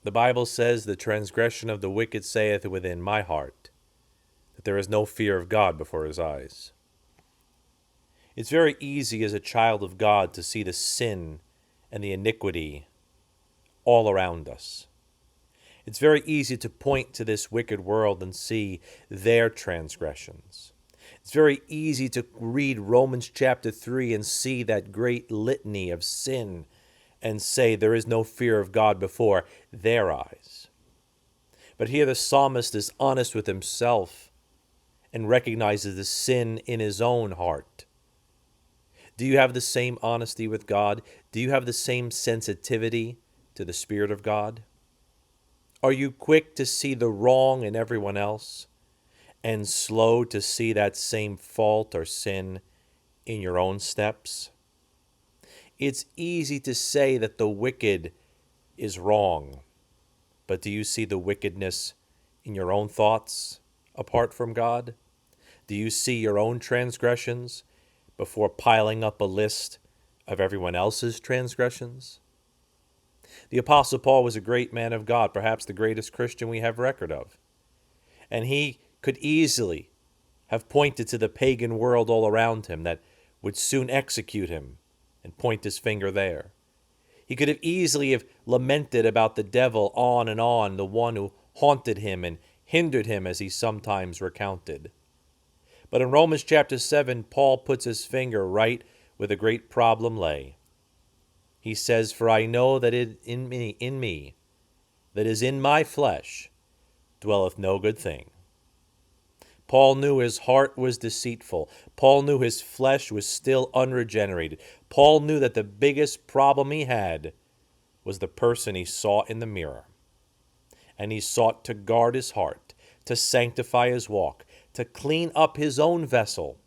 The Bible says, "The transgression of the wicked saith within my heart, that there is no fear of God before his eyes." It's very easy as a child of God to see the sin and the iniquity all around us. It's very easy to point to this wicked world and see their transgressions. It's very easy to read Romans chapter 3 and see that great litany of sin and say there is no fear of God before their eyes. But here the psalmist is honest with himself and recognizes the sin in his own heart. Do you have the same honesty with God? Do you have the same sensitivity to the Spirit of God? Are you quick to see the wrong in everyone else and slow to see that same fault or sin in your own steps? It's easy to say that the wicked is wrong, but do you see the wickedness in your own thoughts apart from God? Do you see your own transgressions before piling up a list of everyone else's transgressions? The Apostle Paul was a great man of God, perhaps the greatest Christian we have record of. And he could easily have pointed to the pagan world all around him that would soon execute him and point his finger there. He could have easily have lamented about the devil on and on, the one who haunted him and hindered him as he sometimes recounted. But in Romans chapter 7, Paul puts his finger right where the great problem lay. He says, "For I know that in me, that is in my flesh, dwelleth no good thing." Paul knew his heart was deceitful. Paul knew his flesh was still unregenerated. Paul knew that the biggest problem he had was the person he saw in the mirror. And he sought to guard his heart, to sanctify his walk, to clean up his own vessel,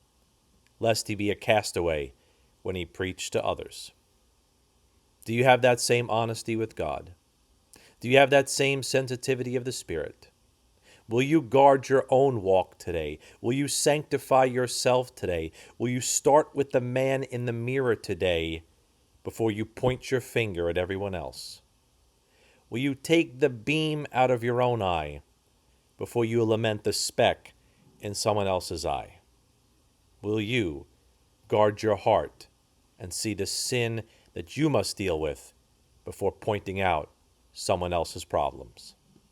lest he be a castaway when he preached to others. Do you have that same honesty with God? Do you have that same sensitivity of the Spirit? Will you guard your own walk today? Will you sanctify yourself today? Will you start with the man in the mirror today before you point your finger at everyone else? Will you take the beam out of your own eye before you lament the speck in someone else's eye? Will you guard your heart and see the sin that you must deal with before pointing out someone else's problems?